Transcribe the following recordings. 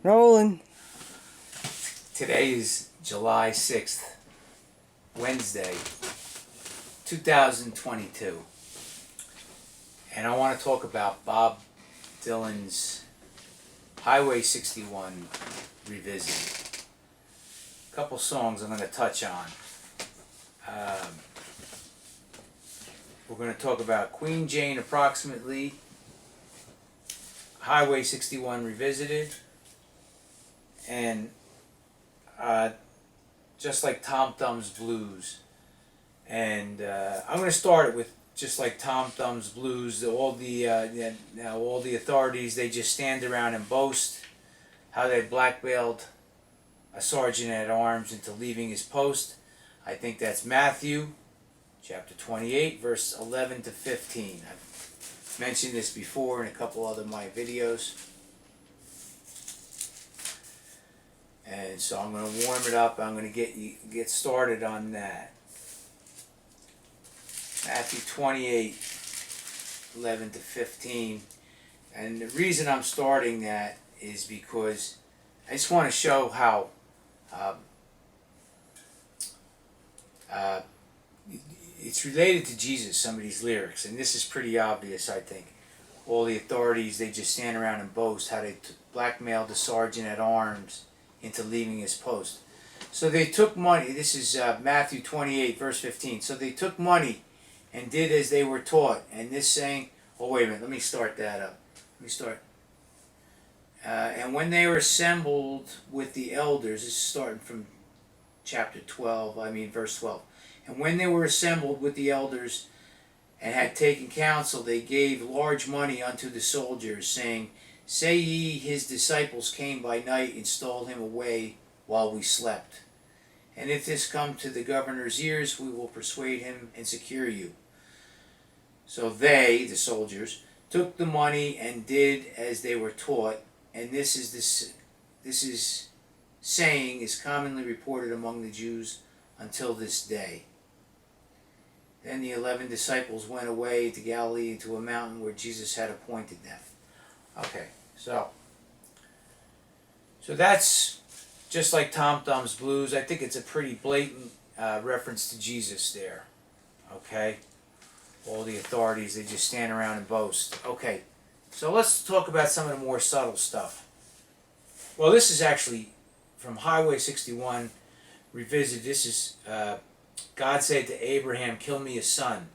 Rolling. Today is July 6th, Wednesday, 2022. And I want to talk about Bob Dylan's Highway 61 Revisited. A couple songs I'm going to touch on. We're going to talk about Queen Jane approximately, Highway 61 Revisited, and Just Like Tom Thumb's Blues. And I'm going to start it with Just Like Tom Thumb's Blues. All the authorities, they just stand around and boast how they blackmailed a sergeant at arms into leaving his post. I think that's Mathew chapter 28, verse 11 to 15. I've mentioned this before in a couple other of my videos. And so I'm going to warm it up. I'm going to get started on that. Matthew 28, 11 to 15. And the reason I'm starting that is because I just want to show how it's related to Jesus, some of these lyrics. And this is pretty obvious, I think. All the authorities, they just stand around and boast how they blackmailed the sergeant at arms into leaving his post. So they took money. This is Matthew 28, verse 15. So they took money and did as they were taught. And this saying, oh, wait a minute, let me start that up. And when they were assembled with the elders, this is starting from verse 12. And when they were assembled with the elders and had taken counsel, they gave large money unto the soldiers, saying, Say ye, his disciples came by night and stole him away while we slept. And if this come to the governor's ears, we will persuade him and secure you. So they, the soldiers, took the money and did as they were taught. And this is saying is commonly reported among the Jews until this day. Then the 11 disciples went away to Galilee to a mountain where Jesus had appointed them. Okay, so that's Just Like Tom Thumb's Blues. I think it's a pretty blatant reference to Jesus there. Okay, all the authorities, they just stand around and boast. Okay, so let's talk about some of the more subtle stuff. Well, this is actually from Highway 61 Revisited. This is God said to Abraham, kill me a son.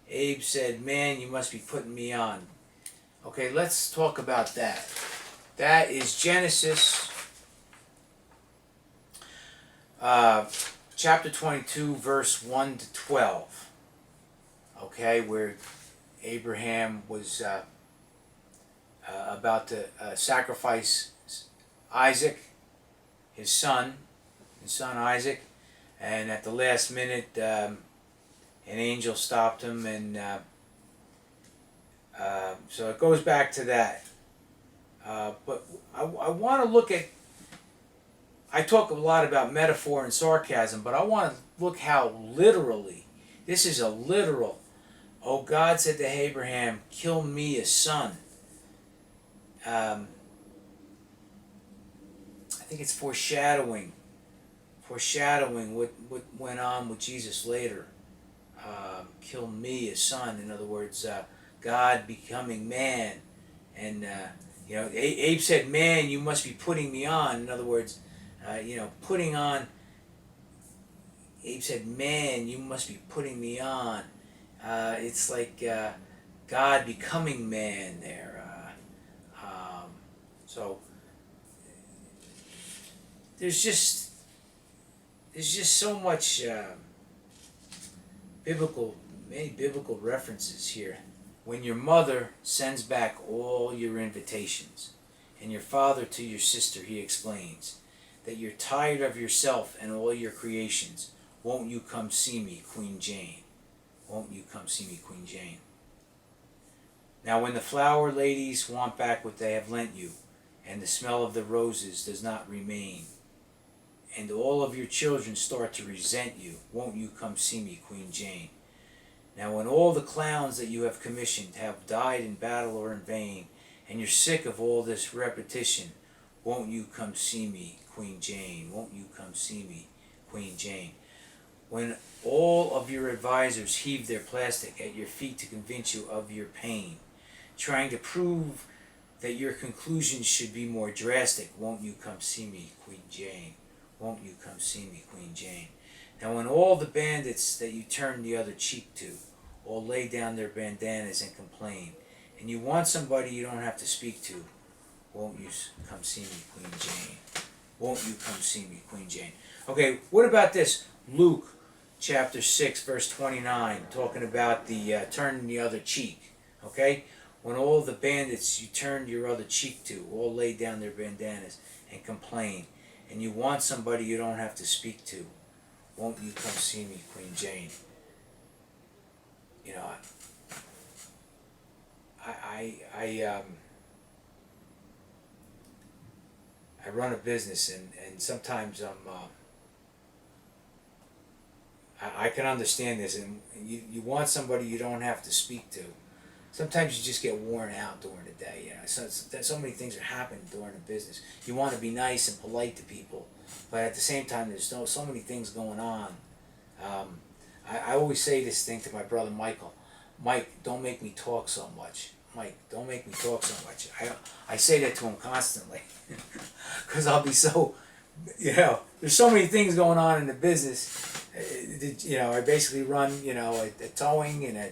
Abe said, man, you must be putting me on. Okay, let's talk about that. That is Genesis chapter 22, verse 1 to 12. Okay, where Abraham was about to sacrifice Isaac, his son Isaac, and at the last minute an angel stopped him, and so it goes back to that. But I want to look at, I talk a lot about metaphor and sarcasm, but I want to look how literally, this is a literal, oh, God said to Abraham, kill me a son. I think it's foreshadowing what went on with Jesus later. Kill me a son. In other words, God becoming man. And, Abe said, man, you must be putting me on. In other words, putting on. Abe said, man, you must be putting me on. It's like God becoming man there. So there's just so much many biblical references here. When your mother sends back all your invitations, and your father to your sister, he explains that you're tired of yourself and all your creations. Won't you come see me, Queen Jane? Won't you come see me, Queen Jane? Now when the flower ladies want back what they have lent you, and the smell of the roses does not remain, and all of your children start to resent you, won't you come see me, Queen Jane? Now when all the clowns that you have commissioned have died in battle or in vain, and you're sick of all this repetition, Won't you come see me, Queen Jane? Won't you come see me, Queen Jane? When all of your advisors heave their plastic at your feet to convince you of your pain, trying to prove that your conclusions should be more drastic, won't you come see me, Queen Jane? Won't you come see me, Queen Jane? Now when all the bandits that you turn the other cheek to all lay down their bandanas and complain, and you want somebody you don't have to speak to, won't you come see me, Queen Jane? Won't you come see me, Queen Jane? Okay, what about this? Luke chapter 6, verse 29, talking about the turning the other cheek. Okay? When all the bandits you turned your other cheek to all lay down their bandanas and complain, and you want somebody you don't have to speak to, won't you come see me, Queen Jane? You know, I run a business, and sometimes I can understand this, and you want somebody you don't have to speak to. Sometimes you just get worn out during the day. You know, so many things are happening during the business. You want to be nice and polite to people, but at the same time, there's so many things going on. I always say this thing to my brother Michael. Mike, don't make me talk so much. Mike, don't make me talk so much. I say that to him constantly, because I'll be so, there's so many things going on in the business. I basically run, a towing and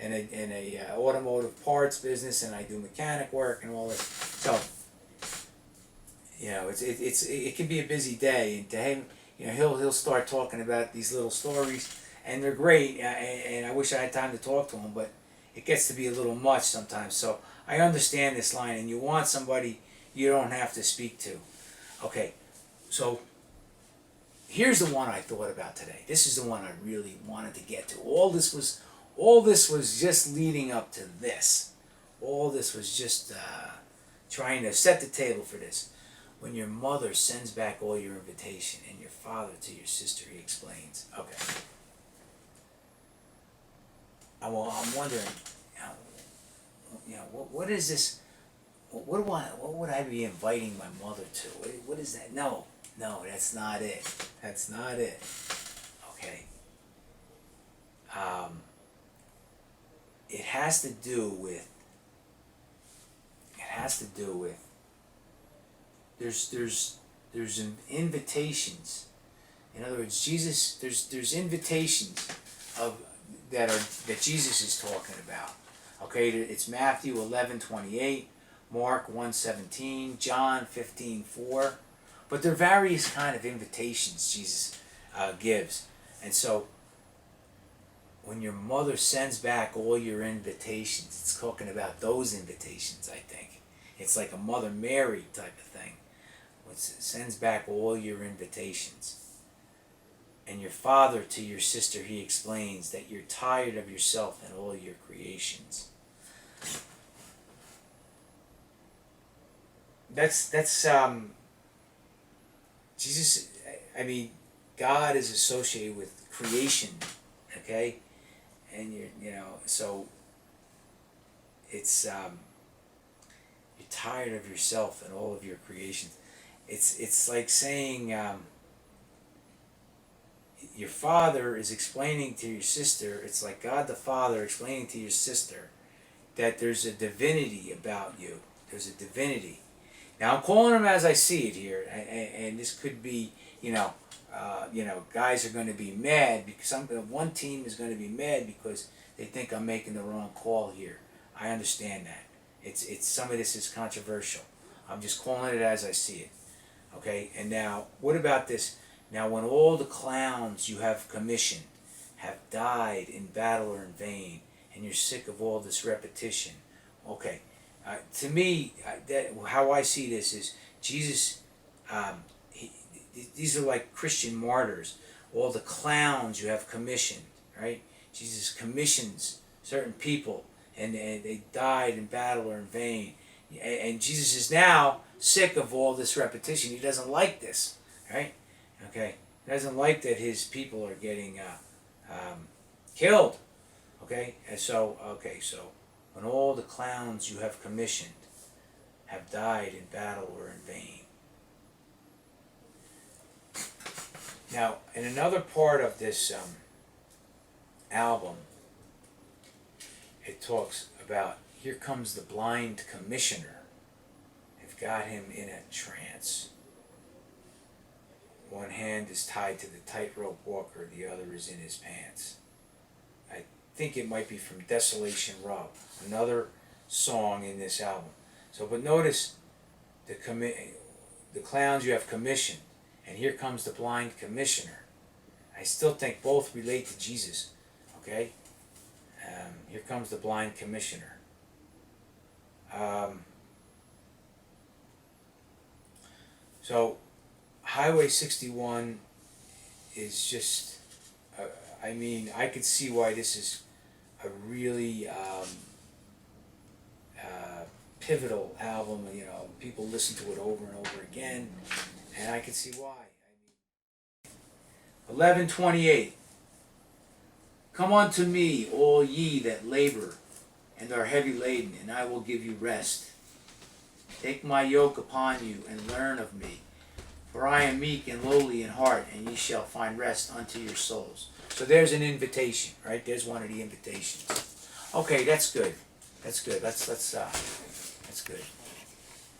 a automotive parts business, and I do mechanic work and all this. So, it can be a busy day, and to him, he'll start talking about these little stories, and they're great, and I wish I had time to talk to him, but it gets to be a little much sometimes. So I understand this line, and you want somebody you don't have to speak to. Okay, so here's the one I thought about today. This is the one I really wanted to get to. All this was just leading up to this. All this was just trying to set the table for this. When your mother sends back all your invitation, and your father to your sister, he explains. Okay. Well, I'm wondering, what is this? What would I be inviting my mother to? What is that? No, that's not it. That's not it. Okay. It has to do with. There's invitations. In other words, Jesus. There's invitations that Jesus is talking about. Okay, it's Mathew 11:28, Mark 1:17, John 15:4, but there are various kind of invitations Jesus gives, and so when your mother sends back all your invitations, it's talking about those invitations. I think it's like a Mother Mary type of thing, which sends back all your invitations. And your father to your sister, he explains that you're tired of yourself and all your creations. That's Jesus. I mean, God is associated with creation, okay, and so it's you're tired of yourself and all of your creations. It's like saying. Your father is explaining to your sister, it's like God the Father explaining to your sister that there's a divinity about you. There's a divinity. Now I'm calling them as I see it here, and this could be, guys are going to be mad because one team is going to be mad because they think I'm making the wrong call here. I understand that. It's some of this is controversial. I'm just calling it as I see it. Okay, and now what about this? Now when all the clowns you have commissioned have died in battle or in vain, and you're sick of all this repetition. Okay, to me, how I see this is Jesus, these are like Christian martyrs. All the clowns you have commissioned, right? Jesus commissions certain people, and they died in battle or in vain. And Jesus is now sick of all this repetition. He doesn't like this, right? Okay, he doesn't like that his people are getting killed. Okay, and so when all the clowns you have commissioned have died in battle or in vain, Now, in another part of this album, it talks about, here comes the blind commissioner. They've got him in a trance. One hand is tied to the tightrope walker, the other is in his pants. I think it might be from Desolation Rob, another song in this album. So, but notice the clowns you have commissioned, and here comes the blind commissioner. I still think both relate to Jesus, okay? Here comes the blind commissioner. So, Highway 61 is just, I mean, I could see why this is a really pivotal album. You know, people listen to it over and over again, and I can see why. 11:28. Come unto me, all ye that labor and are heavy laden, and I will give you rest. Take my yoke upon you and learn of me, for I am meek and lowly in heart, and ye shall find rest unto your souls. So there's an invitation, right? There's one of the invitations. Okay, that's good. That's good. That's good.